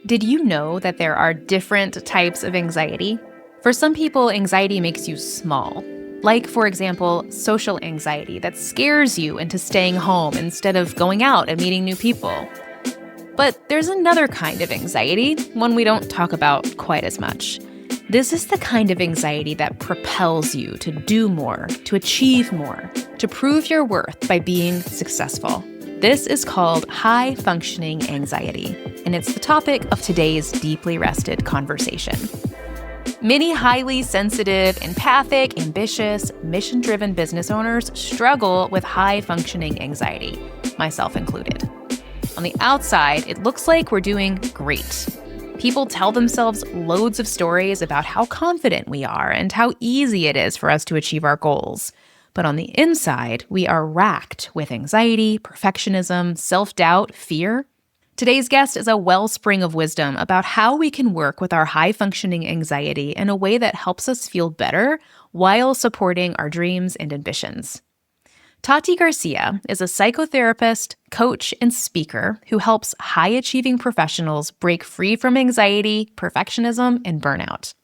Did you know that there are different types of anxiety? For some people, anxiety makes you small. Like, for example, social anxiety that scares you into staying home instead of going out and meeting new people. But there's another kind of anxiety, one we don't talk about quite as much. This is the kind of anxiety that propels you to do more, to achieve more, to prove your worth by being successful. This is called high-functioning anxiety, and it's the topic of today's Deeply Rested conversation. Many highly sensitive, empathic, ambitious, mission-driven business owners struggle with high-functioning anxiety, myself included. On the outside, it looks like we're doing great. People tell themselves loads of stories about how confident we are and how easy it is for us to achieve our goals. But on the inside, we are racked with anxiety, perfectionism, self-doubt, fear. Today's guest is a wellspring of wisdom about how we can work with our high-functioning anxiety in a way that helps us feel better while supporting our dreams and ambitions. Tati Garcia is a psychotherapist, coach, and speaker who helps high-achieving professionals break free from anxiety, perfectionism, and burnout.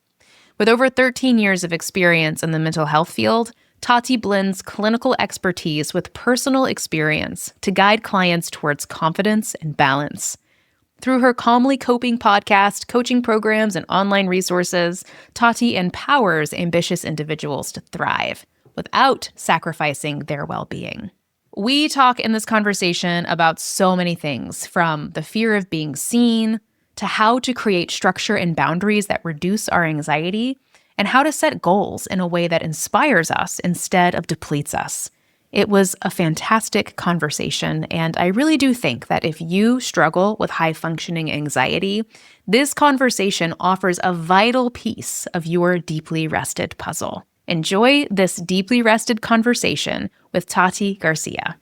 With over 13 years of experience in the mental health field, Tati blends clinical expertise with personal experience to guide clients towards confidence and balance. Through her Calmly Coping podcast, coaching programs, and online resources, Tati empowers ambitious individuals to thrive without sacrificing their well-being. We talk in this conversation about so many things, from the fear of being seen to how to create structure and boundaries that reduce our anxiety, and how to set goals in a way that inspires us instead of depletes us. It was a fantastic conversation, and I really do think that if you struggle with high-functioning anxiety, this conversation offers a vital piece of your deeply rested puzzle. Enjoy this deeply rested conversation with Tati Garcia.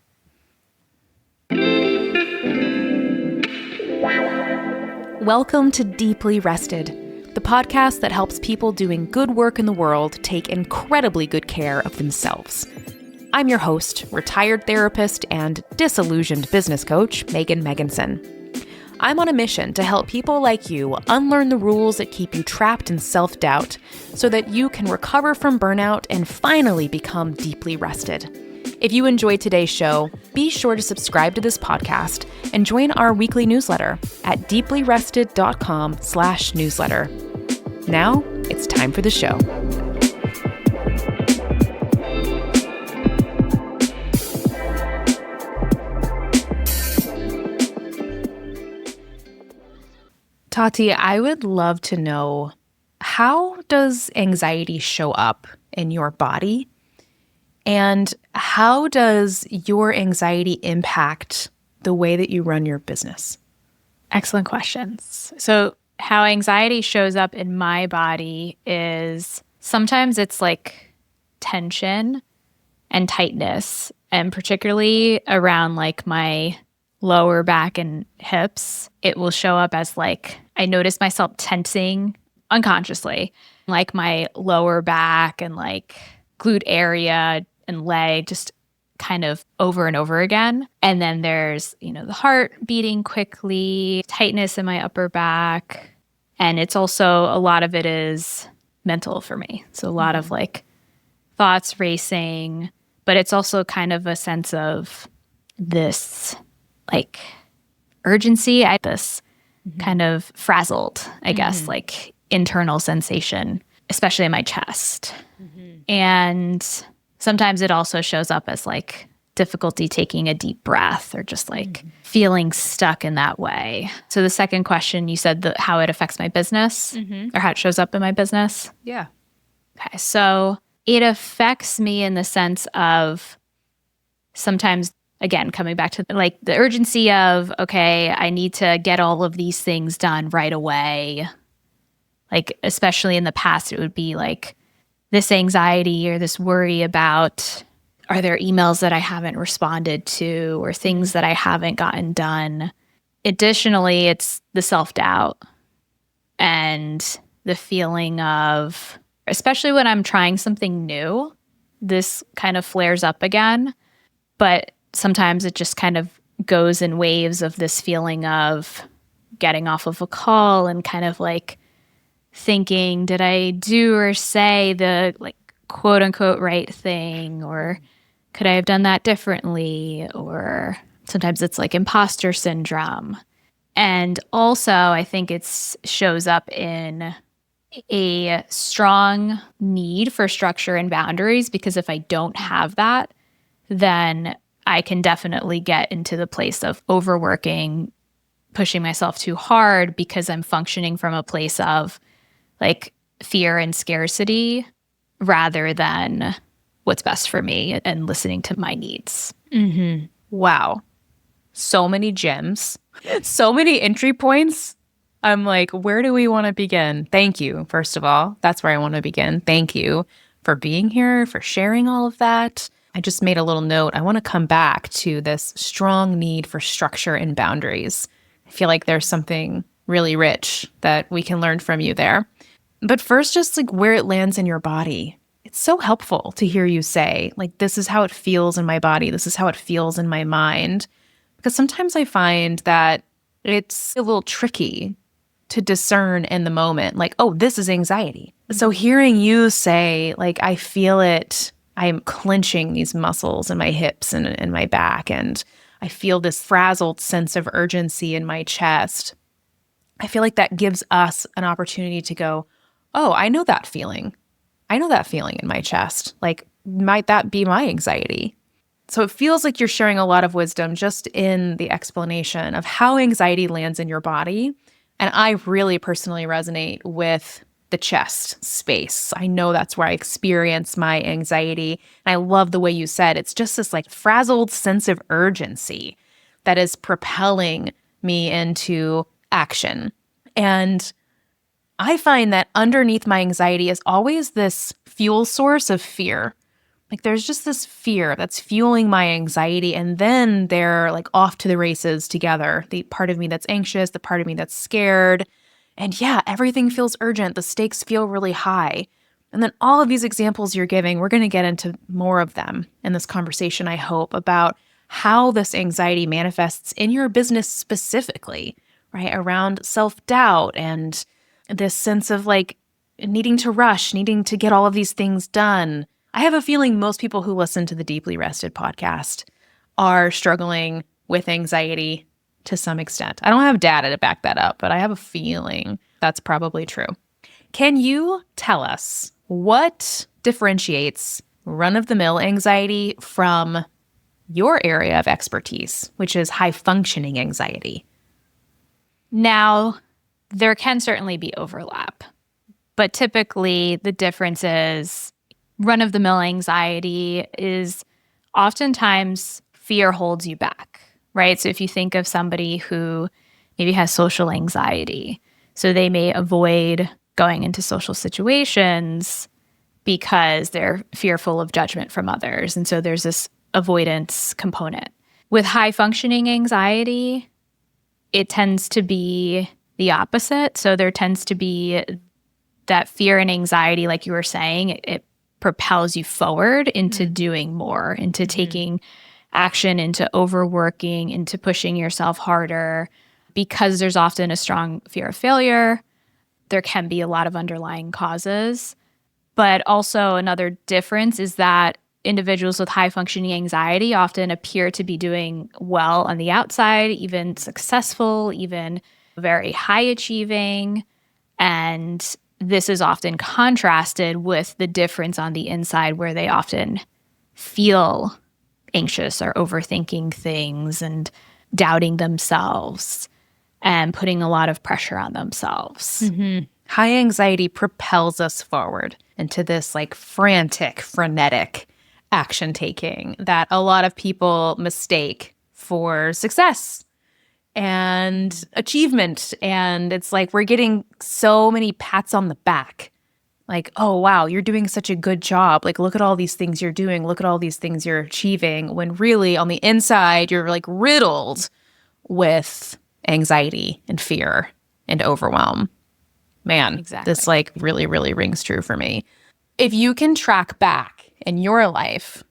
Welcome to Deeply Rested, the podcast that helps people doing good work in the world take incredibly good care of themselves. I'm your host, retired therapist and disillusioned business coach, Megan Megginson. I'm on a mission to help people like you unlearn the rules that keep you trapped in self-doubt so that you can recover from burnout and finally become deeply rested. If you enjoyed today's show, be sure to subscribe to this podcast and join our weekly newsletter at deeplyrested.com/newsletter. Now, it's time for the show. Tati, I would love to know, how does anxiety show up in your body? And how does your anxiety impact the way that you run your business? Excellent questions. So how anxiety shows up in my body is sometimes it's like tension and tightness, and particularly around like my lower back and hips. It will show up as like I notice myself tensing unconsciously, like my lower back and like glute area and leg, just kind of over and over again. And then there's, the heart beating quickly, tightness in my upper back. And it's also, a lot of it is mental for me. So a lot of like thoughts racing, but it's also kind of a sense of this like urgency, this kind of frazzled, I guess, like internal sensation, especially in my chest. And sometimes it also shows up as like difficulty taking a deep breath or just like feeling stuck in that way. So the second question, you said how it affects my business or how it shows up in my business. Yeah. Okay. So it affects me in the sense of sometimes, again, coming back to like the urgency of, okay, I need to get all of these things done right away. Like, especially in the past, it would be like this anxiety or this worry about, are there emails that I haven't responded to or things that I haven't gotten done? Additionally, it's the self-doubt and the feeling of, especially when I'm trying something new, this kind of flares up again. But sometimes it just kind of goes in waves of this feeling of, getting off of a call and kind of like thinking, did I do or say the like quote unquote right thing? Or could I have done that differently? Or sometimes it's like imposter syndrome. And also, I think it shows up in a strong need for structure and boundaries, because if I don't have that, then I can definitely get into the place of overworking, pushing myself too hard because I'm functioning from a place of like fear and scarcity rather than what's best for me and listening to my needs. Mm-hmm. Wow. So many gems, so many entry points. I'm like, where do we want to begin? Thank you, first of all. That's where I want to begin. Thank you for being here, for sharing all of that. I just made a little note. I want to come back to this strong need for structure and boundaries. I feel like there's something really rich that we can learn from you there. But first, just like where it lands in your body. It's so helpful to hear you say, like, this is how it feels in my body. This is how it feels in my mind. Because sometimes I find that it's a little tricky to discern in the moment, like, oh, this is anxiety. So hearing you say, like, I feel it, I'm clenching these muscles in my hips and in my back, and I feel this frazzled sense of urgency in my chest. I feel like that gives us an opportunity to go, oh, I know that feeling. I know that feeling in my chest. Like, might that be my anxiety? So it feels like you're sharing a lot of wisdom just in the explanation of how anxiety lands in your body. And I really personally resonate with the chest space. I know that's where I experience my anxiety. And I love the way you said it's just this like frazzled sense of urgency that is propelling me into action. And I find that underneath my anxiety is always this fuel source of fear. Like there's just this fear that's fueling my anxiety, and then they're like off to the races together. The part of me that's anxious, the part of me that's scared. And yeah, everything feels urgent. The stakes feel really high. And then all of these examples you're giving, we're going to get into more of them in this conversation, I hope, about how this anxiety manifests in your business specifically, right? Around self-doubt and this sense of like needing to rush, needing to get all of these things done. I have a feeling most people who listen to the Deeply Rested podcast are struggling with anxiety to some extent. I don't have data to back that up, but I have a feeling that's probably true. Can you tell us what differentiates run-of-the-mill anxiety from your area of expertise, which is high-functioning anxiety? Now, there can certainly be overlap, but typically the difference is run-of-the-mill anxiety is oftentimes fear holds you back, right? So if you think of somebody who maybe has social anxiety, so they may avoid going into social situations because they're fearful of judgment from others. And so there's this avoidance component. With high-functioning anxiety, it tends to be the opposite. So there tends to be that fear and anxiety, like you were saying, it propels you forward into doing more, into taking action, into overworking, into pushing yourself harder. Because there's often a strong fear of failure, there can be a lot of underlying causes. But also another difference is that individuals with high functioning anxiety often appear to be doing well on the outside, even successful, even very high achieving. And this is often contrasted with the difference on the inside, where they often feel anxious or overthinking things and doubting themselves and putting a lot of pressure on themselves. Mm-hmm. High anxiety propels us forward into this like frantic, frenetic action taking that a lot of people mistake for success and achievement. And it's like we're getting so many pats on the back. Like, oh, wow, you're doing such a good job. Like, look at all these things you're doing. Look at all these things you're achieving. When really on the inside, you're like riddled with anxiety and fear and overwhelm. Man, Exactly. This like really, really rings true for me. If you can track back in your life,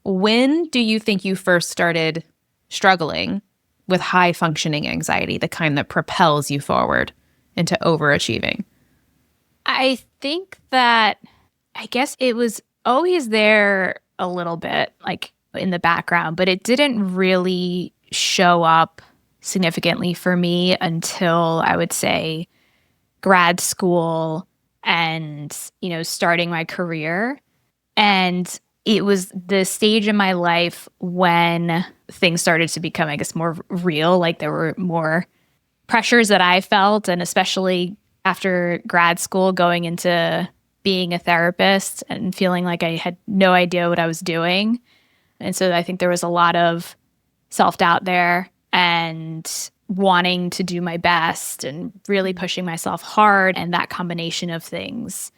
when do you think you first started struggling with high functioning anxiety, the kind that propels you forward into overachieving? I think that, I guess it was always there a little bit, like in the background, but it didn't really show up significantly for me until I would say grad school and, starting my career. And it was the stage in my life when things started to become, I guess, more real. Like there were more pressures that I felt, and especially after grad school, going into being a therapist and feeling like I had no idea what I was doing. And so I think there was a lot of self-doubt there and wanting to do my best and really pushing myself hard. And that combination of things,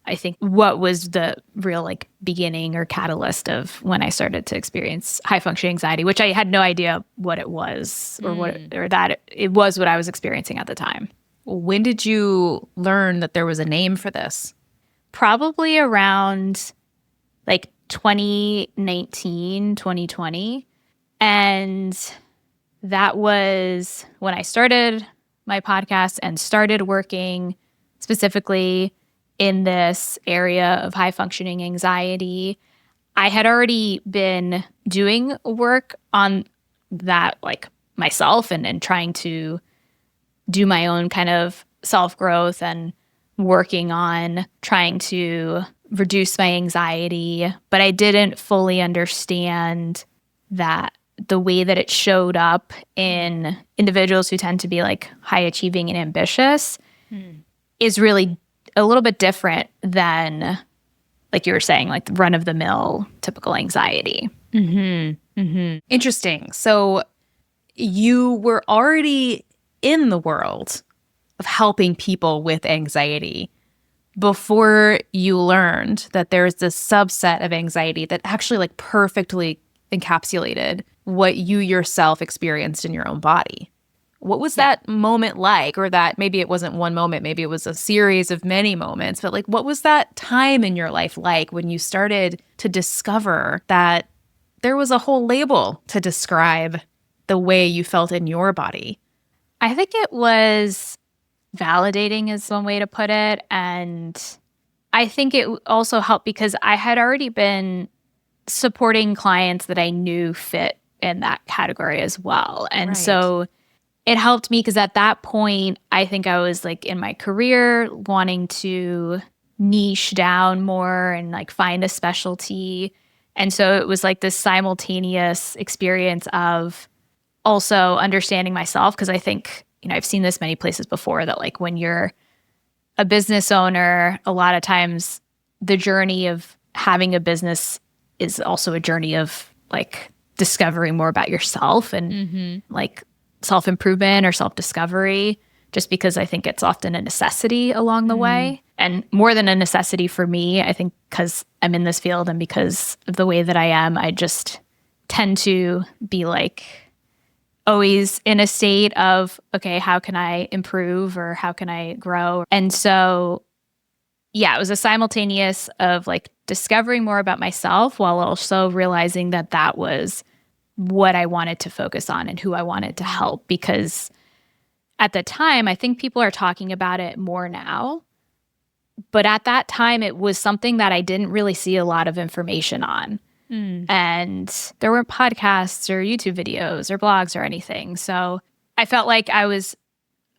I think, what was the real beginning or catalyst of when I started to experience high functioning anxiety, which I had no idea what it was or that it was what I was experiencing at the time. When did you learn that there was a name for this? Probably around 2019, 2020. And that was when I started my podcast and started working specifically in this area of high functioning anxiety. I had already been doing work on that myself and trying to do my own kind of self-growth and working on trying to reduce my anxiety, but I didn't fully understand that the way that it showed up in individuals who tend to be high achieving and ambitious is really a little bit different than, you were saying, the run of the mill typical anxiety. Mm-hmm. Mm-hmm. Interesting. So you were already in the world of helping people with anxiety before you learned that there's this subset of anxiety that actually perfectly encapsulated what you yourself experienced in your own body. What was that moment like? Or that maybe it wasn't one moment, maybe it was a series of many moments, but what was that time in your life like when you started to discover that there was a whole label to describe the way you felt in your body? I think it was validating is one way to put it. And I think it also helped because I had already been supporting clients that I knew fit in that category as well. And so it helped me because at that point, I think I was in my career wanting to niche down more and find a specialty. And so it was this simultaneous experience of also understanding myself, because I think, I've seen this many places before that when you're a business owner, a lot of times the journey of having a business is also a journey of discovering more about yourself and self-improvement or self-discovery, just because I think it's often a necessity along the way. And more than a necessity for me, I think because I'm in this field and because of the way that I am, I just tend to be always in a state of, okay, how can I improve or how can I grow? And so, it was a simultaneous of discovering more about myself while also realizing that that was what I wanted to focus on and who I wanted to help. Because at the time, I think people are talking about it more now. But at that time, it was something that I didn't really see a lot of information on. And there weren't podcasts or YouTube videos or blogs or anything. So I felt like I was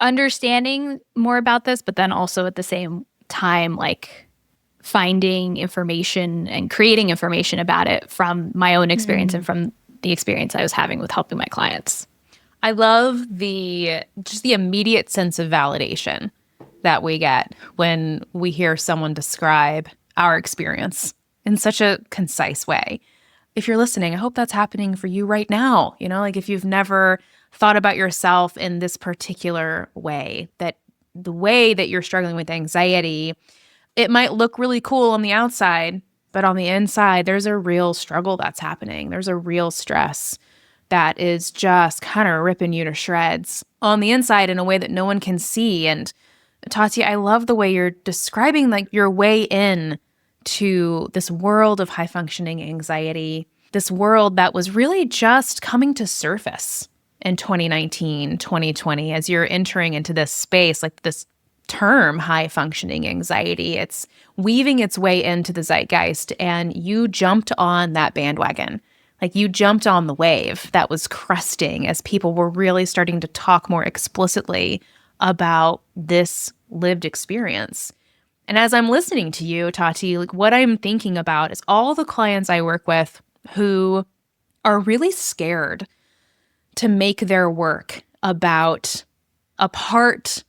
understanding more about this, but then also at the same time, finding information and creating information about it from my own experience and from the experience I was having with helping my clients. I love just the immediate sense of validation that we get when we hear someone describe our experience in such a concise way. If you're listening, I hope that's happening for you right now. If you've never thought about yourself in this particular way, that the way that you're struggling with anxiety, it might look really cool on the outside, but on the inside, there's a real struggle that's happening. There's a real stress that is just kind of ripping you to shreds on the inside in a way that no one can see. And Tati, I love the way you're describing your way in to this world of high functioning anxiety, this world that was really just coming to surface in 2019, 2020, as you're entering into this space, like this term, high functioning anxiety? It's weaving its way into the zeitgeist, and you jumped on that bandwagon. Like you jumped on the wave that was cresting as people were really starting to talk more explicitly about this lived experience. And as I'm listening to you, Tati, like what I'm thinking about is all the clients I work with who are really scared to make their work about a part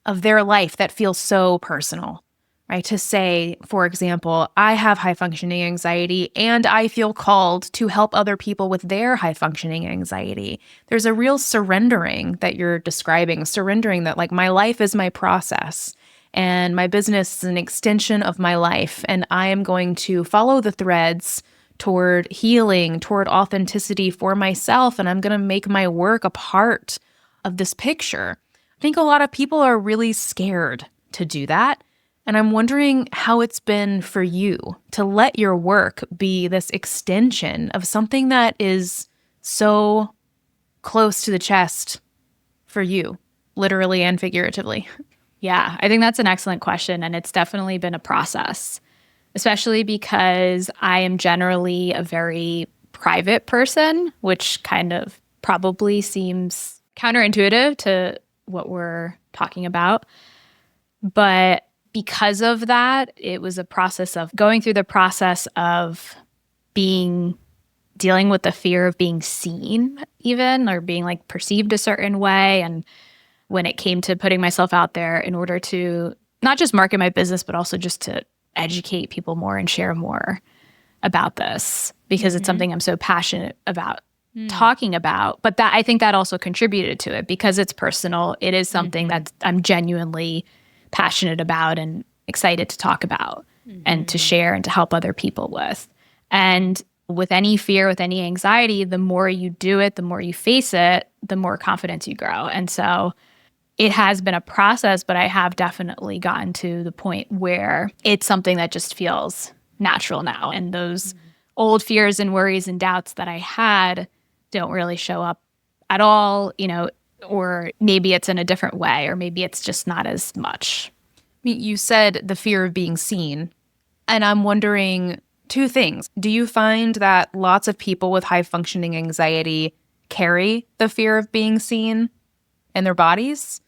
of their life that feels so personal, right? To say, for example, I have high functioning anxiety and I feel called to help other people with their high functioning anxiety. There's a real surrendering that you're describing, surrendering that like my life is my process and my business is an extension of my life. And I am going to follow the threads toward healing, toward authenticity for myself. And I'm going to make my work a part of this picture. I think a lot of people are really scared to do that. And I'm wondering how it's been for you to let your work be this extension of something that is so close to the chest for you, literally and figuratively. Yeah, I think that's an excellent question. And it's definitely been a process, especially because I am generally a very private person, which kind of probably seems counterintuitive to what we're talking about. But because of that, it was a process of going through the process of dealing with the fear of being seen even, or being like perceived a certain way. And when it came to putting myself out there in order to not just market my business, but also just to educate people more and share more about this, because it's something I'm so passionate about talking about. But that I think that also contributed to it because it's personal. It is something that I'm genuinely passionate about and excited to talk about and to share and to help other people with. And with any fear, with any anxiety, the more you do it, the more you face it, the more confidence you grow. And so it has been a process, but I have definitely gotten to the point where it's something that just feels natural now. And those old fears and worries and doubts that I had don't really show up at all, or maybe it's in a different way, or maybe it's just not as much. You said the fear of being seen, and I'm wondering two things. Do you find that lots of people with high functioning anxiety carry the fear of being seen in their bodies?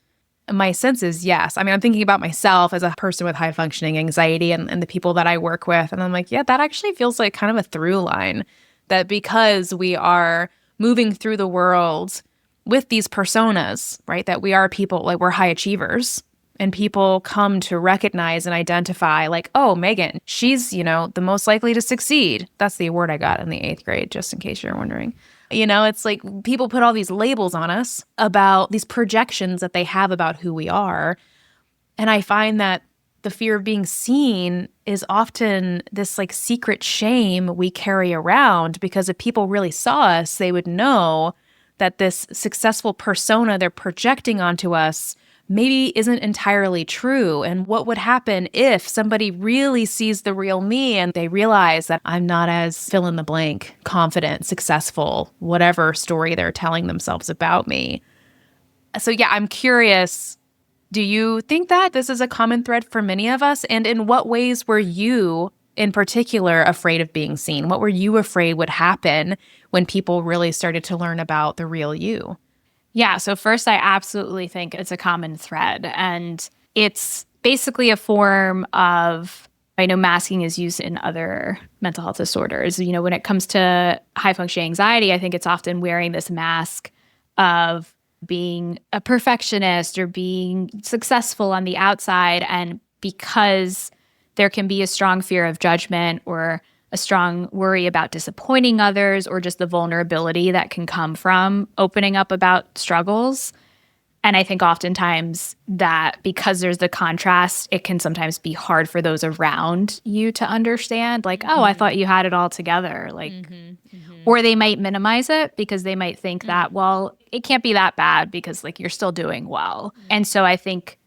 And my sense is yes. I mean, I'm thinking about myself as a person with high functioning anxiety and the people that I work with. And I'm like, yeah, that actually feels like kind of a through line, that because we are moving through the world with these personas, right, that we are people, like we're high achievers, and people come to recognize and identify like, oh, Megan, she's, the most likely to succeed. That's the award I got in the 8th grade, just in case you're wondering. It's like people put all these labels on us about these projections that they have about who we are. And I find that the fear of being seen is often this like secret shame we carry around, because if people really saw us, they would know that this successful persona they're projecting onto us maybe isn't entirely true. And what would happen if somebody really sees the real me and they realize that I'm not as fill in the blank, confident, successful, whatever story they're telling themselves about me. So yeah, I'm curious, do you think that this is a common thread for many of us? And in what ways were you in particular afraid of being seen? What were you afraid would happen when people really started to learn about the real you? Yeah, so first, I absolutely think it's a common thread. And it's basically a form of, I know masking is used in other mental health disorders. When it comes to high functioning anxiety, I think it's often wearing this mask of being a perfectionist or being successful on the outside. And because there can be a strong fear of judgment or a strong worry about disappointing others, or just the vulnerability that can come from opening up about struggles. And I think oftentimes that because there's the contrast, it can sometimes be hard for those around you to understand, like, oh, I thought you had it all together. Like, or they might minimize it because they might think that, well, it can't be that bad because like you're still doing well. And so I think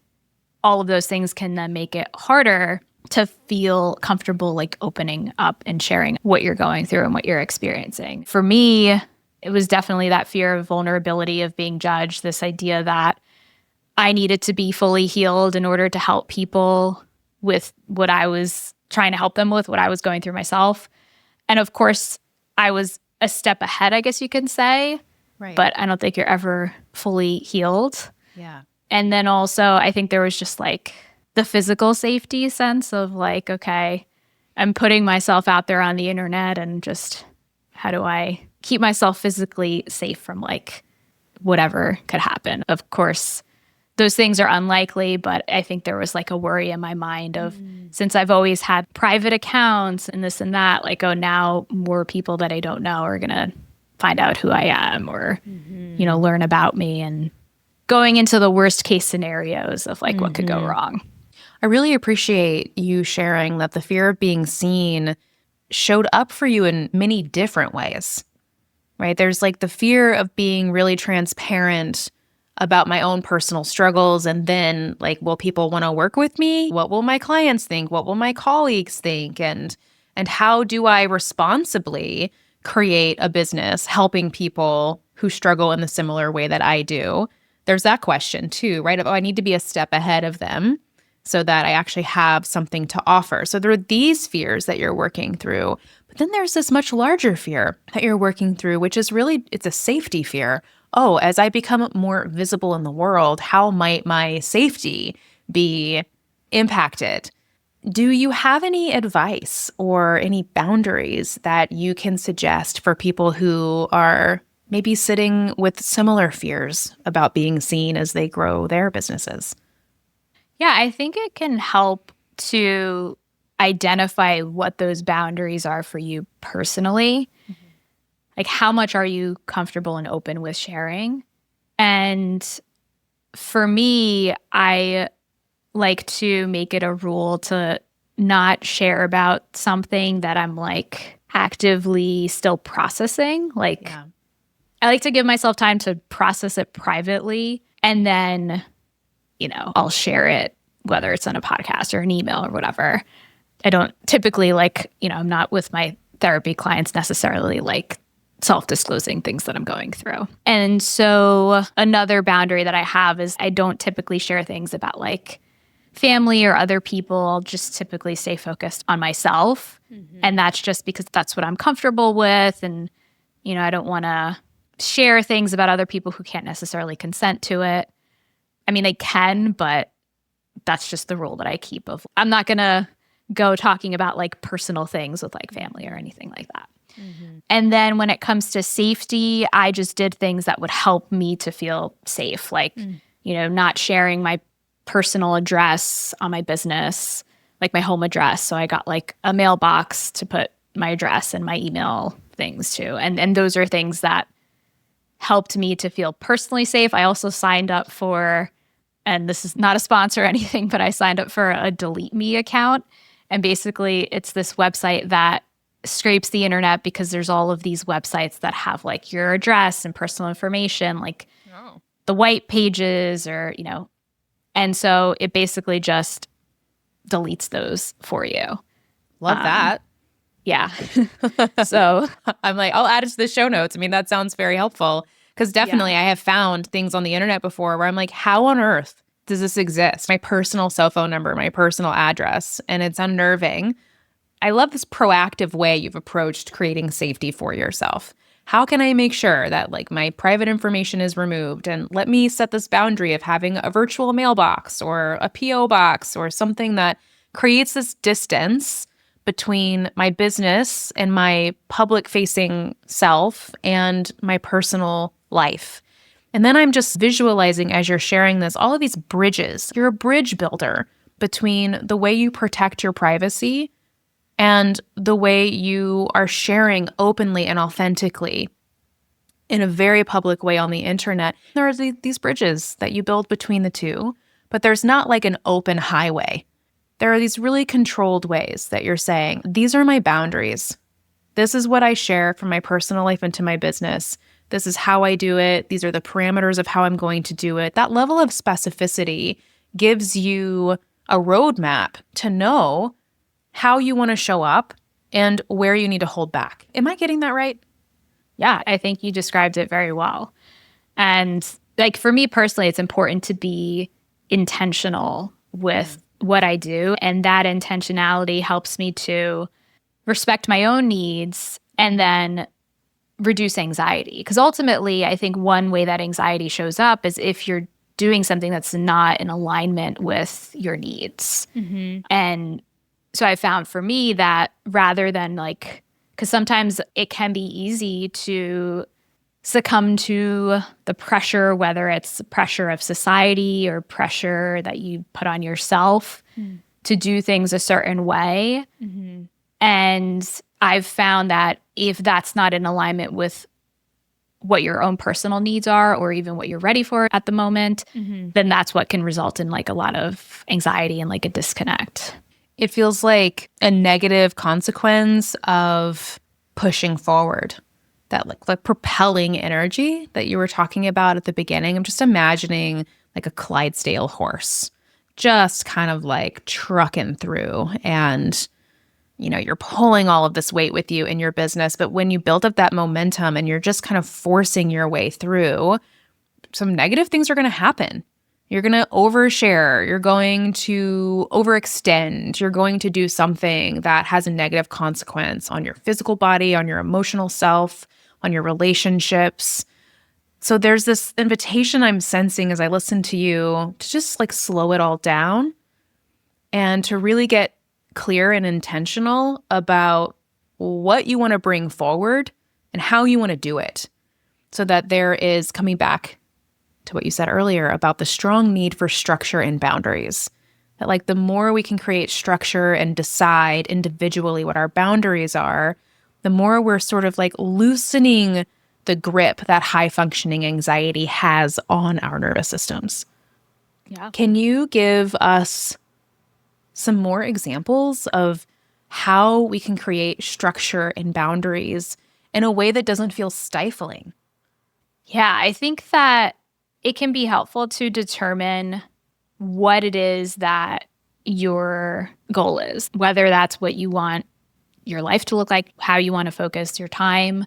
all of those things can then make it harder to feel comfortable like opening up and sharing what you're going through and what you're experiencing. For me, it was definitely that fear of vulnerability, of being judged, this idea that I needed to be fully healed in order to help people with what I was trying to help them with, what I was going through myself. And of course, I was a step ahead, I guess you can say. Right. But I don't think you're ever fully healed. Yeah. And then also, I think there was just like the physical safety sense of like, okay, I'm putting myself out there on the internet, and just how do I keep myself physically safe from like whatever could happen? Of course, those things are unlikely, but I think there was like a worry in my mind of, since I've always had private accounts and this and that, like, oh, now more people that I don't know are going to find out who I am, or, learn about me, and going into the worst case scenarios of like what could go wrong. I really appreciate you sharing that the fear of being seen showed up for you in many different ways, right? There's like the fear of being really transparent about my own personal struggles, and then like, will people want to work with me? What will my clients think? What will my colleagues think? And how do I responsibly create a business helping people who struggle in the similar way that I do? There's that question too, right? Oh, I need to be a step ahead of them so that I actually have something to offer. So there are these fears that you're working through. But then there's this much larger fear that you're working through, which is really, it's a safety fear. Oh, as I become more visible in the world, how might my safety be impacted? Do you have any advice or any boundaries that you can suggest for people who are maybe sitting with similar fears about being seen as they grow their businesses? Yeah, I think it can help to identify what those boundaries are for you personally. Like, how much are you comfortable and open with sharing? And for me, I like to make it a rule to not share about something that I'm like actively still processing. Like, I like to give myself time to process it privately, and then, I'll share it, whether it's on a podcast or an email or whatever. I don't typically I'm not with my therapy clients necessarily like self-disclosing things that I'm going through. And so another boundary that I have is I don't typically share things about like family or other people. I'll just typically stay focused on myself. And that's just because that's what I'm comfortable with. And, I don't want to share things about other people who can't necessarily consent to it. I mean, they can, but that's just the rule that I keep of I'm not going to go talking about like personal things with like family or anything like that. And then when it comes to safety, I just did things that would help me to feel safe, like, not sharing my personal address on my business, like my home address. So I got like a mailbox to put my address and my email things to. And those are things that helped me to feel personally safe. I also signed up for, and this is not a sponsor or anything, but I signed up for a Delete Me account. And basically it's this website that scrapes the internet because there's all of these websites that have like your address and personal information, like the white pages or, and so it basically just deletes those for you. Love that. Yeah. So I'm like, I'll add it to the show notes. I mean, that sounds very helpful because definitely I have found things on the internet before where I'm like, how on earth does this exist? My personal cell phone number, my personal address, and it's unnerving. I love this proactive way you've approached creating safety for yourself. How can I make sure that like my private information is removed? And let me set this boundary of having a virtual mailbox or a PO box or something that creates this distance between my business and my public-facing self and my personal life. And then I'm just visualizing as you're sharing this, all of these bridges. You're a bridge builder between the way you protect your privacy and the way you are sharing openly and authentically in a very public way on the internet. There are these bridges that you build between the two, but there's not like an open highway. There are these really controlled ways that you're saying, these are my boundaries. This is what I share from my personal life into my business. This is how I do it. These are the parameters of how I'm going to do it. That level of specificity gives you a roadmap to know how you want to show up and where you need to hold back. Am I getting that right? Yeah, I think you described it very well. And like for me personally, it's important to be intentional with what I do. And that intentionality helps me to respect my own needs and then reduce anxiety. Because ultimately, I think one way that anxiety shows up is if you're doing something that's not in alignment with your needs. And so I found for me that rather than like, because sometimes it can be easy to succumb to the pressure, whether it's pressure of society or pressure that you put on yourself to do things a certain way. And I've found that if that's not in alignment with what your own personal needs are or even what you're ready for at the moment, then that's what can result in like a lot of anxiety and like a disconnect. It feels like a negative consequence of pushing forward. That like propelling energy that you were talking about at the beginning. I'm just imagining like a Clydesdale horse just kind of like trucking through, and you're pulling all of this weight with you in your business. But when you build up that momentum and you're just kind of forcing your way through, some negative things are going to happen. You're going to overshare. You're going to overextend. You're going to do something that has a negative consequence on your physical body, on your emotional self, on your relationships. So there's this invitation I'm sensing as I listen to you to just like slow it all down and to really get clear and intentional about what you want to bring forward and how you want to do it, so that there is, coming back to what you said earlier about the strong need for structure and boundaries. That like the more we can create structure and decide individually what our boundaries are, the more we're sort of like loosening the grip that high functioning anxiety has on our nervous systems. Yeah. Can you give us some more examples of how we can create structure and boundaries in a way that doesn't feel stifling? Yeah, I think that it can be helpful to determine what it is that your goal is, whether that's what you want your life to look like, how you want to focus your time,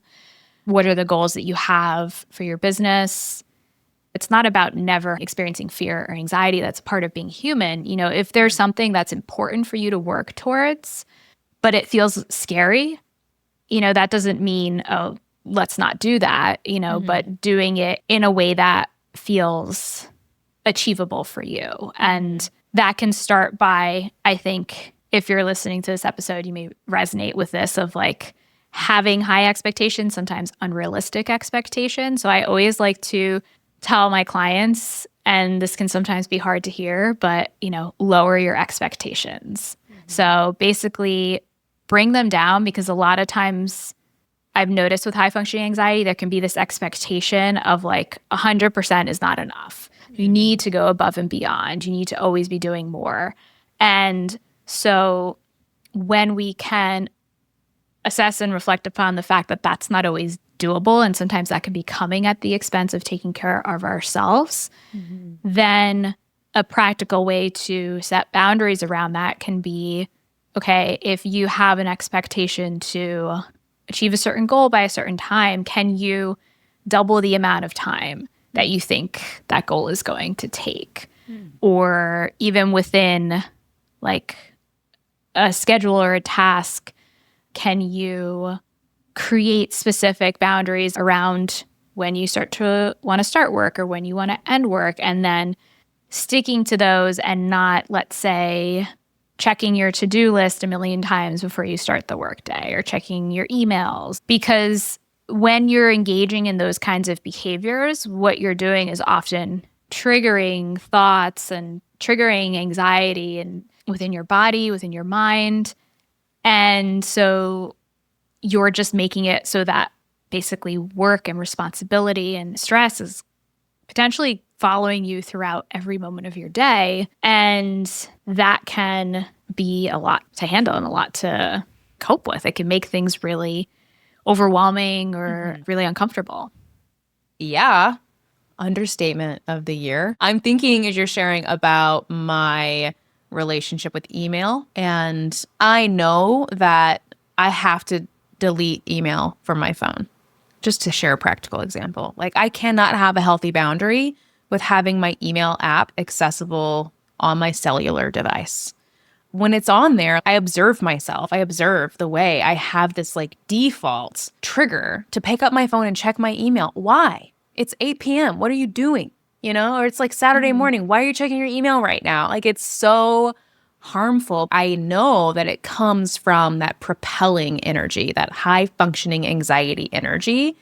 what are the goals that you have for your business. It's not about never experiencing fear or anxiety. That's part of being human. If there's something that's important for you to work towards, but it feels scary, that doesn't mean, oh, let's not do that, but doing it in a way that feels achievable for you. And that can start by, I think, if you're listening to this episode, you may resonate with this of like having high expectations, sometimes unrealistic expectations. So I always like to tell my clients, and this can sometimes be hard to hear, but, lower your expectations. So basically bring them down, because a lot of times I've noticed with high functioning anxiety, there can be this expectation of like 100% is not enough. You need to go above and beyond. You need to always be doing more. And so when we can assess and reflect upon the fact that that's not always doable, and sometimes that can be coming at the expense of taking care of ourselves, then a practical way to set boundaries around that can be, okay, if you have an expectation to achieve a certain goal by a certain time, can you double the amount of time that you think that goal is going to take? Or even within like a schedule or a task, can you create specific boundaries around when you start to want to start work or when you want to end work, and then sticking to those and not, let's say, checking your to-do list a million times before you start the workday or checking your emails. Because when you're engaging in those kinds of behaviors, what you're doing is often triggering thoughts and triggering anxiety and within your body, within your mind. And so you're just making it so that basically work and responsibility and stress is potentially following you throughout every moment of your day. And that can be a lot to handle and a lot to cope with. It can make things really overwhelming or really uncomfortable. Yeah. Understatement of the year. I'm thinking as you're sharing about my relationship with email, and I know that I have to delete email from my phone. Just to share a practical example, like I cannot have a healthy boundary with having my email app accessible on my cellular device. When it's on there, I observe myself. I observe the way I have this like default trigger to pick up my phone and check my email. Why? It's 8 p.m. What are you doing? Or it's like Saturday morning. Why are you checking your email right now? Like it's so harmful. I know that it comes from that propelling energy, that high functioning anxiety energy.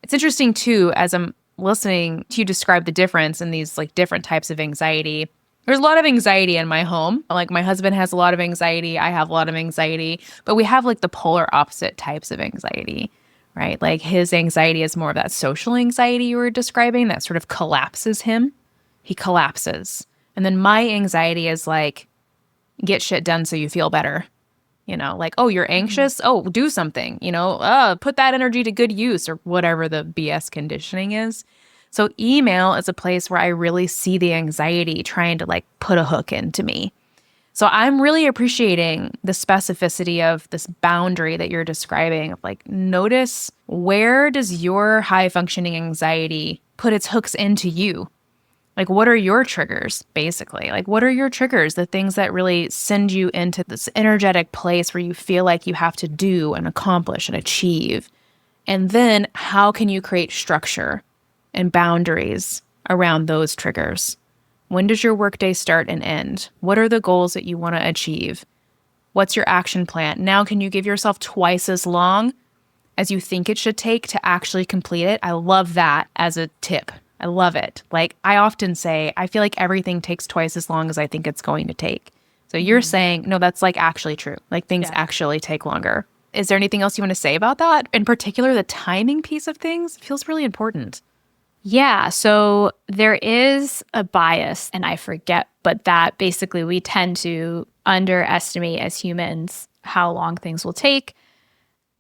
It's interesting too, as I'm listening to you describe the difference in these like different types of anxiety. There's a lot of anxiety in my home. Like my husband has a lot of anxiety. I have a lot of anxiety, but we have like the polar opposite types of anxiety, right? Like his anxiety is more of that social anxiety you were describing that sort of collapses him. He collapses. And then my anxiety is like, get shit done so you feel better. Like, oh, you're anxious? Oh, do something, put that energy to good use or whatever the BS conditioning is. So email is a place where I really see the anxiety trying to like put a hook into me. So I'm really appreciating the specificity of this boundary that you're describing of like, notice where does your high functioning anxiety put its hooks into you? Like, what are your triggers, basically? Like, what are your triggers, the things that really send you into this energetic place where you feel like you have to do and accomplish and achieve? And then how can you create structure and boundaries around those triggers? When does your workday start and end? What are the goals that you want to achieve? What's your action plan? Now, can you give yourself twice as long as you think it should take to actually complete it? I love that as a tip. I love it. Like I often say, I feel like everything takes twice as long as I think it's going to take. So you're saying, no, that's like actually true. Like things actually take longer. Is there anything else you want to say about that? In particular, the timing piece of things feels really important. Yeah. So there is a bias, and I forget, but that basically we tend to underestimate as humans how long things will take.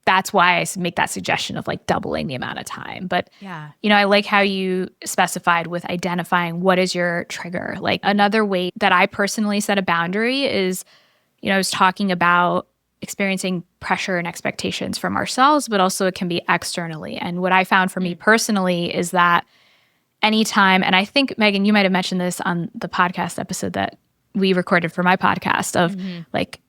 That's why I make that suggestion of like doubling the amount of time. But, I like how you specified with identifying what is your trigger. Like another way that I personally set a boundary is, I was talking about experiencing pressure and expectations from ourselves, but also it can be externally. And what I found for me personally is that anytime, and I think, Megan, you might have mentioned this on the podcast episode that we recorded for my podcast of like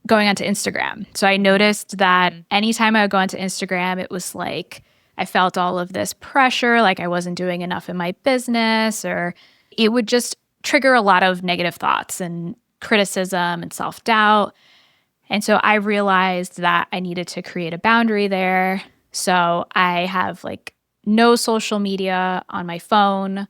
going onto Instagram. So I noticed that anytime I would go onto Instagram, it was like I felt all of this pressure, like I wasn't doing enough in my business, or it would just trigger a lot of negative thoughts and criticism and self-doubt. And so I realized that I needed to create a boundary there. So I have like no social media on my phone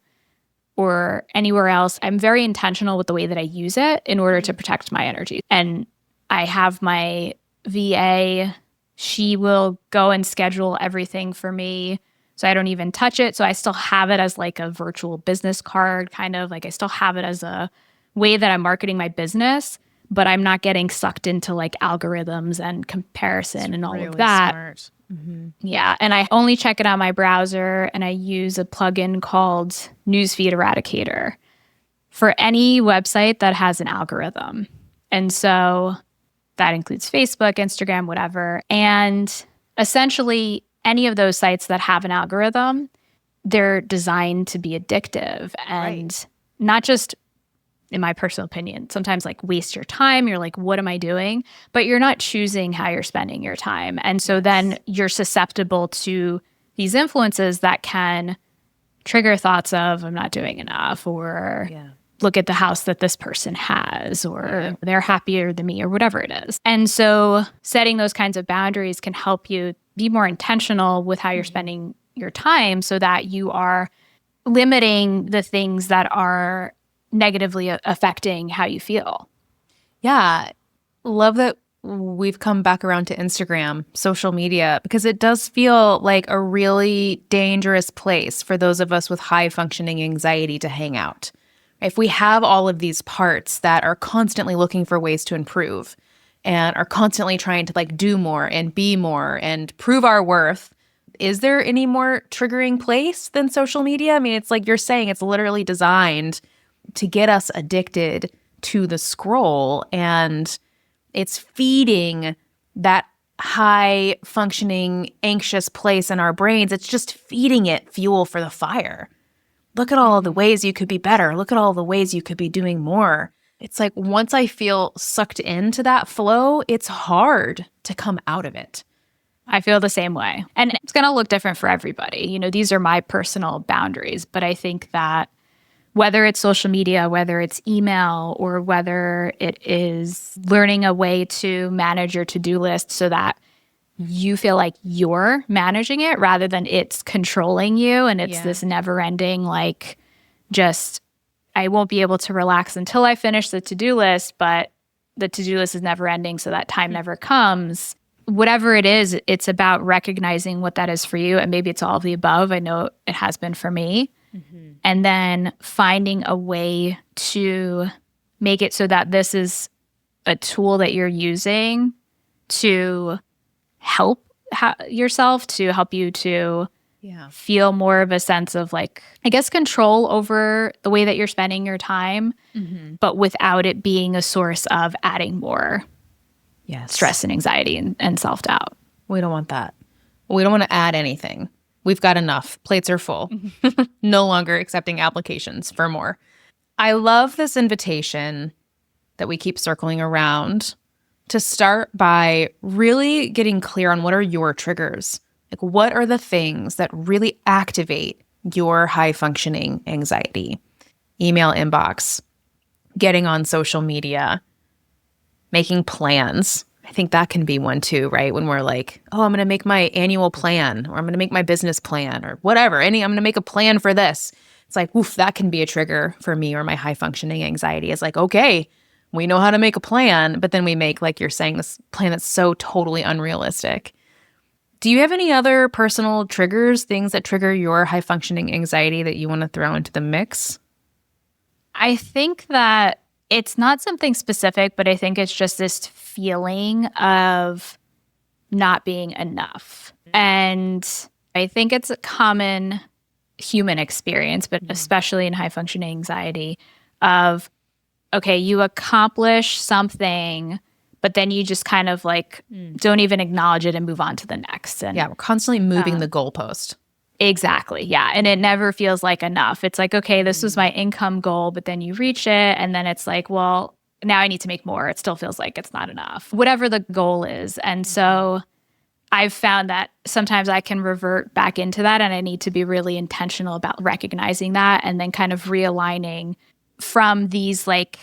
or anywhere else. I'm very intentional with the way that I use it in order to protect my energy. And I have my VA. She will go and schedule everything for me. So I don't even touch it. So I still have it as like a virtual business card, kind of like I still have it as a way that I'm marketing my business, but I'm not getting sucked into like algorithms and comparison and all of that. Smart. Yeah. And I only check it on my browser, and I use a plugin called Newsfeed Eradicator for any website that has an algorithm. And so that includes Facebook, Instagram, whatever. And essentially, any of those sites that have an algorithm, they're designed to be addictive and not just, in my personal opinion, sometimes like waste your time. You're like, what am I doing? But you're not choosing how you're spending your time. And so then you're susceptible to these influences that can trigger thoughts of, I'm not doing enough, or look at the house that this person has, or they're happier than me, or whatever it is. And so setting those kinds of boundaries can help you be more intentional with how you're spending your time so that you are limiting the things that are negatively affecting how you feel. Yeah. Love that we've come back around to Instagram, social media, because it does feel like a really dangerous place for those of us with high functioning anxiety to hang out. If we have all of these parts that are constantly looking for ways to improve and are constantly trying to like do more and be more and prove our worth, is there any more triggering place than social media? I mean, it's like you're saying, it's literally designed to get us addicted to the scroll, and it's feeding that high functioning, anxious place in our brains, it's just feeding it fuel for the fire. Look at all the ways you could be better. Look at all the ways you could be doing more. It's like once I feel sucked into that flow, it's hard to come out of it. I feel the same way. And it's going to look different for everybody. You know, these are my personal boundaries, but I think that whether it's social media, whether it's email, or whether it is learning a way to manage your to-do list so that you feel like you're managing it rather than it's controlling you and it's this never-ending, like, just, I won't be able to relax until I finish the to-do list, but the to-do list is never-ending, so that time never comes. Whatever it is, it's about recognizing what that is for you, and maybe it's all of the above. I know it has been for me. And then finding a way to make it so that this is a tool that you're using to help yourself, to help you to feel more of a sense of, like, I guess, control over the way that you're spending your time, but without it being a source of adding more stress and anxiety and self-doubt. We don't want that. We don't want to add anything. We've got enough. Plates are full. No longer accepting applications for more. I love this invitation that we keep circling around to start by really getting clear on what are your triggers. Like, what are the things that really activate your high-functioning anxiety? Email inbox, getting on social media, making plans. I think that can be one too, right? When we're like, oh, I'm going to make my annual plan, or I'm going to make my business plan, or whatever. I'm going to make a plan for this. It's like, oof, that can be a trigger for me, or my high functioning anxiety is like, okay, we know how to make a plan, but then we make, like you're saying, this plan that's so totally unrealistic. Do you have any other personal triggers, things that trigger your high functioning anxiety that you want to throw into the mix? I think that it's not something specific, but I think it's just this feeling of not being enough. And I think it's a common human experience, but especially in high functioning anxiety, of, okay, you accomplish something, but then you just kind of like don't even acknowledge it and move on to the next. And we're constantly moving the goalpost. Exactly. Yeah. And it never feels like enough. It's like, okay, this was my income goal, but then you reach it. And then it's like, well, now I need to make more. It still feels like it's not enough, whatever the goal is. And so I've found that sometimes I can revert back into that, and I need to be really intentional about recognizing that and then kind of realigning from these like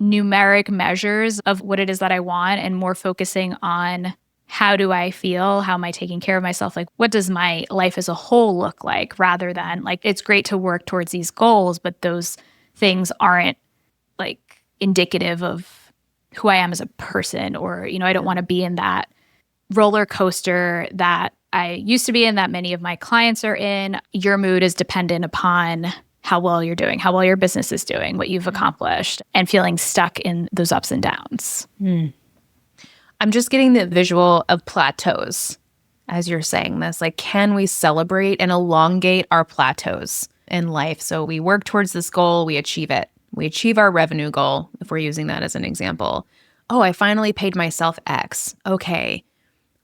numeric measures of what it is that I want, and more focusing on, how do I feel? How am I taking care of myself? Like, what does my life as a whole look like? Rather than, like, it's great to work towards these goals, but those things aren't like indicative of who I am as a person, or, you know, I don't want to be in that roller coaster that I used to be in, that many of my clients are in. Your mood is dependent upon how well you're doing, how well your business is doing, what you've accomplished, and feeling stuck in those ups and downs. I'm just getting the visual of plateaus as you're saying this. Like, can we celebrate and elongate our plateaus in life? So we work towards this goal, we achieve it. We achieve our revenue goal, if we're using that as an example. Oh, I finally paid myself X. Okay.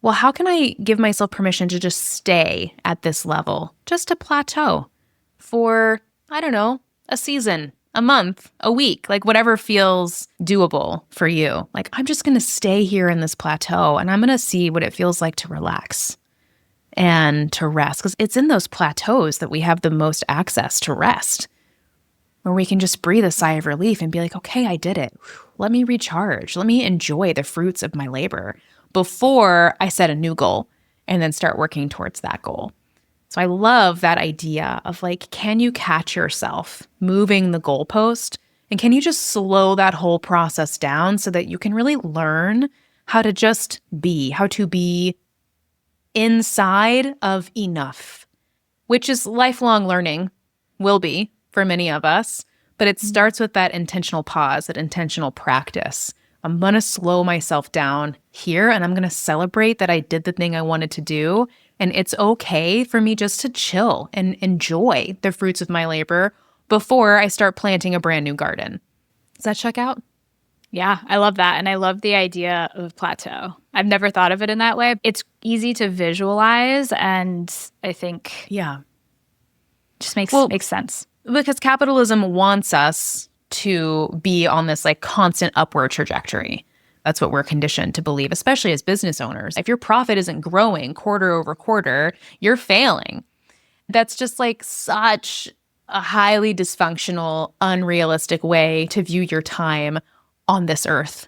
Well, how can I give myself permission to just stay at this level, just to plateau for, I don't know, a season, a month, a week, like whatever feels doable for you. Like, I'm just going to stay here in this plateau, and I'm going to see what it feels like to relax and to rest. Because it's in those plateaus that we have the most access to rest, where we can just breathe a sigh of relief and be like, okay, I did it. Let me recharge. Let me enjoy the fruits of my labor before I set a new goal and then start working towards that goal. So I love that idea of, like, can you catch yourself moving the goalpost? And can you just slow that whole process down so that you can really learn how to just be, how to be inside of enough, which is lifelong learning, will be for many of us. But it starts with that intentional pause, that intentional practice. I'm going to slow myself down here, and I'm going to celebrate that I did the thing I wanted to do. And it's okay for me just to chill and enjoy the fruits of my labor before I start planting a brand new garden. Does that check out? Yeah, I love that. And I love the idea of plateau. I've never thought of it in that way. It's easy to visualize, and I think Yeah. just makes Well, makes sense. because capitalism wants us to be on this like constant upward trajectory. That's what we're conditioned to believe, especially as business owners. If your profit isn't growing quarter over quarter, you're failing. That's just like such a highly dysfunctional, unrealistic way to view your time on this earth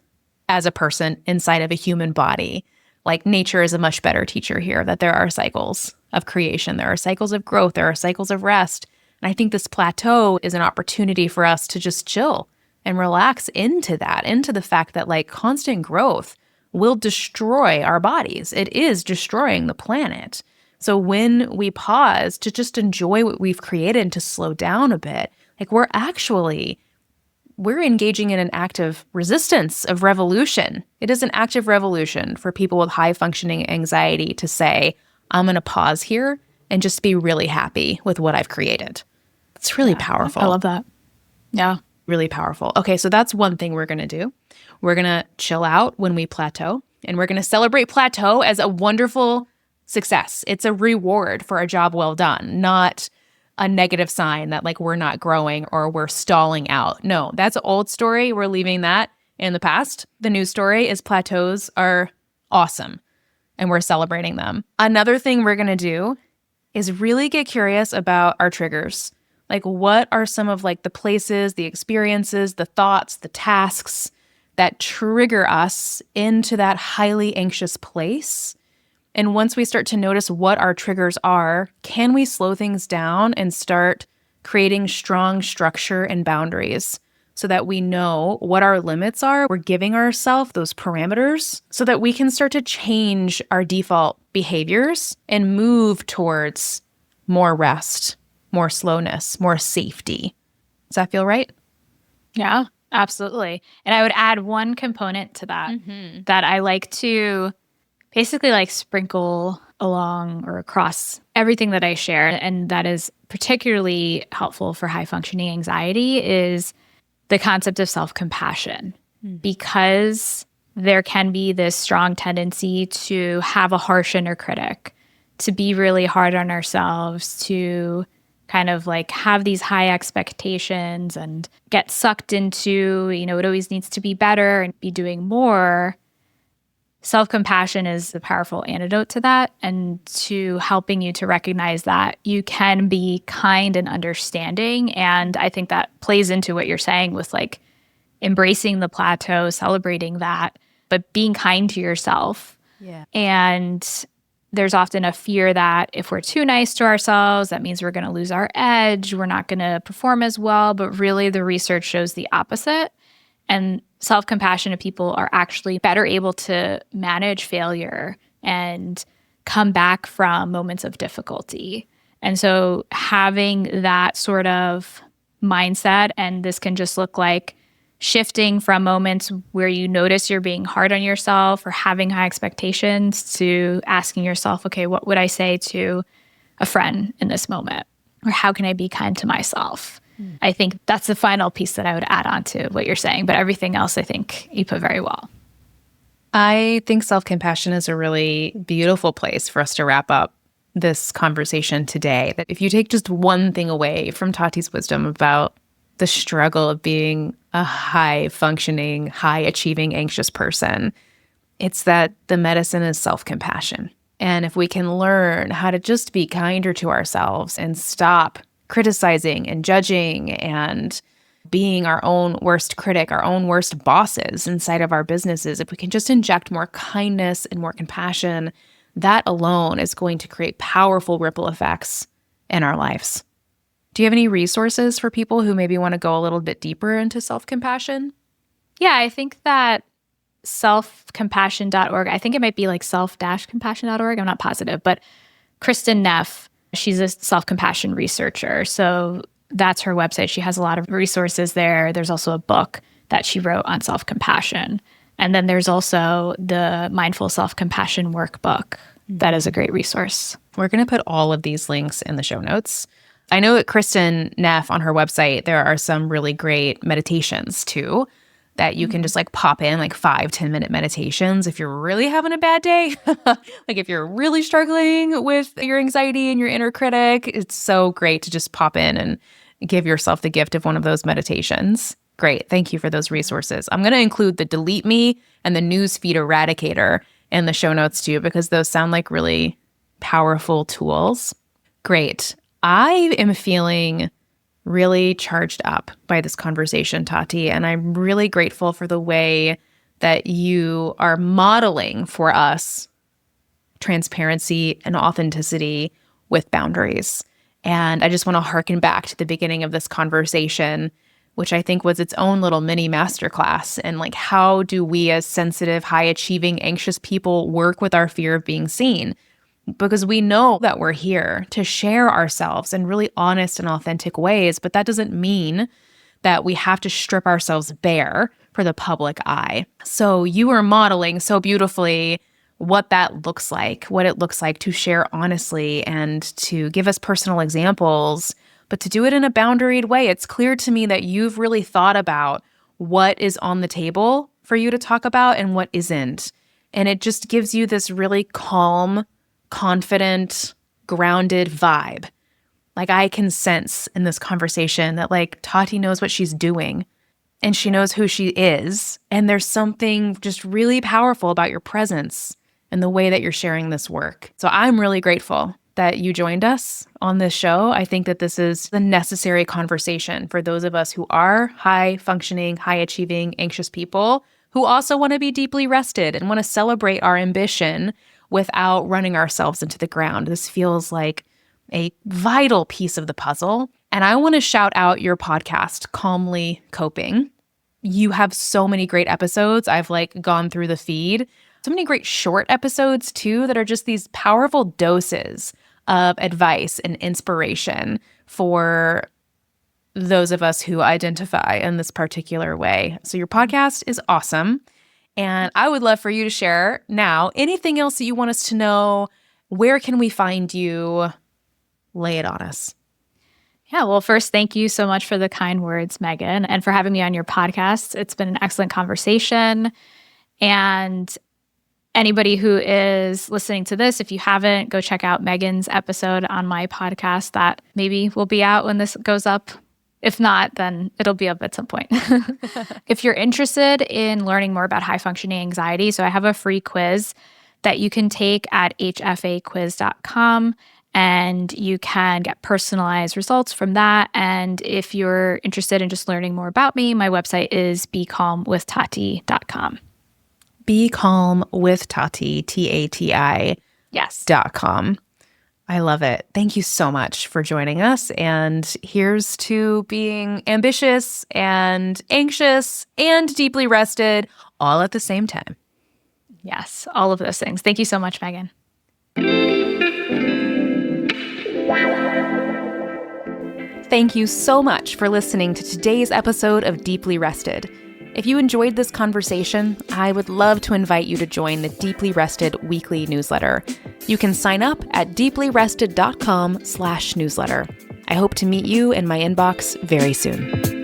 as a person inside of a human body. Like nature is a much better teacher here, that there are cycles of creation, there are cycles of growth, there are cycles of rest. And I think this plateau is an opportunity for us to just chill and relax into that, into the fact that like constant growth will destroy our bodies. It is destroying the planet. So when we pause to just enjoy what we've created and to slow down a bit, like we're engaging in an act of resistance, of revolution. It is an act of revolution for people with high functioning anxiety to say, I'm going to pause here and just be really happy with what I've created. It's really powerful. I love that. Yeah. Really powerful. Okay, so that's one thing we're going to do. We're going to chill out when we plateau, and we're going to celebrate plateau as a wonderful success. It's a reward for a job well done, not a negative sign that like we're not growing or we're stalling out. No, that's an old story. We're leaving that in the past. The new story is plateaus are awesome, and we're celebrating them. Another thing we're going to do is really get curious about our triggers. Like, what are some of like the places, the experiences, the thoughts, the tasks that trigger us into that highly anxious place? And once we start to notice what our triggers are, can we slow things down and start creating strong structure and boundaries so that we know what our limits are? We're giving ourselves those parameters so that we can start to change our default behaviors and move towards more rest, more slowness, more safety. Does that feel right? Yeah, absolutely. And I would add one component to that that I like to basically like sprinkle along or across everything that I share. And that is particularly helpful for high functioning anxiety is the concept of self-compassion, because there can be this strong tendency to have a harsh inner critic, to be really hard on ourselves, to kind of like have these high expectations and get sucked into, it always needs to be better and be doing more. Self-compassion is a powerful antidote to that, and to helping you to recognize that you can be kind and understanding. And I think that plays into what you're saying with like embracing the plateau, celebrating that, but being kind to yourself. Yeah. And there's often a fear that if we're too nice to ourselves, that means we're going to lose our edge, we're not going to perform as well. But really, the research shows the opposite. And self-compassionate people are actually better able to manage failure and come back from moments of difficulty. And so having that sort of mindset, and this can just look like shifting from moments where you notice you're being hard on yourself or having high expectations to asking yourself, okay, what would I say to a friend in this moment? Or how can I be kind to myself? I think that's the final piece that I would add on to what you're saying. But everything else, I think you put very well. I think self-compassion is a really beautiful place for us to wrap up this conversation today. That if you take just one thing away from Tati's wisdom about the struggle of being a high-functioning, high-achieving, anxious person, it's that the medicine is self-compassion. And if we can learn how to just be kinder to ourselves and stop criticizing and judging and being our own worst critic, our own worst bosses inside of our businesses, if we can just inject more kindness and more compassion, that alone is going to create powerful ripple effects in our lives. Do you have any resources for people who maybe want to go a little bit deeper into self-compassion? Yeah, I think that selfcompassion.org, I think it might be like self-compassion.org, I'm not positive, but Kristen Neff, she's a self-compassion researcher. So that's her website. She has a lot of resources there. There's also a book that she wrote on self-compassion. And then there's also the Mindful Self-Compassion Workbook. That is a great resource. We're going to put all of these links in the show notes. I know at Kristen Neff on her website, there are some really great meditations too that you can just like pop in like 5-10 minute meditations if you're really having a bad day. Like if you're really struggling with your anxiety and your inner critic, it's so great to just pop in and give yourself the gift of one of those meditations. Great. Thank you for those resources. I'm going to include the Delete Me and the Newsfeed Eradicator in the show notes too, because those sound like really powerful tools. Great. I am feeling really charged up by this conversation, Tati, and I'm really grateful for the way that you are modeling for us transparency and authenticity with boundaries. And I just want to harken back to the beginning of this conversation, which I think was its own little mini masterclass. And like, how do we as sensitive, high-achieving, anxious people work with our fear of being seen? Because we know that we're here to share ourselves in really honest and authentic ways, but that doesn't mean that we have to strip ourselves bare for the public eye. So you are modeling so beautifully what that looks like, what it looks like to share honestly and to give us personal examples, but to do it in a boundaried way. It's clear to me that you've really thought about what is on the table for you to talk about and what isn't. And it just gives you this really calm, confident, grounded vibe. Like I can sense in this conversation that like Tati knows what she's doing and she knows who she is. And there's something just really powerful about your presence and the way that you're sharing this work. So I'm really grateful that you joined us on this show. I think that this is the necessary conversation for those of us who are high functioning, high achieving, anxious people who also want to be deeply rested and want to celebrate our ambition without running ourselves into the ground. This feels like a vital piece of the puzzle. And I want to shout out your podcast, Calmly Coping. You have so many great episodes. I've like gone through the feed. So many great short episodes too that are just these powerful doses of advice and inspiration for those of us who identify in this particular way. So your podcast is awesome. And I would love for you to share now anything else that you want us to know. Where can we find you? Lay it on us. Yeah, well, first, thank you so much for the kind words, Megan, and for having me on your podcast. It's been an excellent conversation. And anybody who is listening to this, if you haven't, go check out Megan's episode on my podcast that maybe will be out when this goes up. If not, then it'll be up at some point. If you're interested in learning more about high functioning anxiety, so I have a free quiz that you can take at hfaquiz.com, and you can get personalized results from that. And if you're interested in just learning more about me, my website is becalmwithtati.com. Becalmwithtati, Tati. Yes. .com. I love it. Thank you so much for joining us. And here's to being ambitious and anxious and deeply rested all at the same time. Yes, all of those things. Thank you so much, Megan. Thank you so much for listening to today's episode of Deeply Rested. If you enjoyed this conversation, I would love to invite you to join the Deeply Rested weekly newsletter. You can sign up at deeplyrested.com/newsletter. I hope to meet you in my inbox very soon.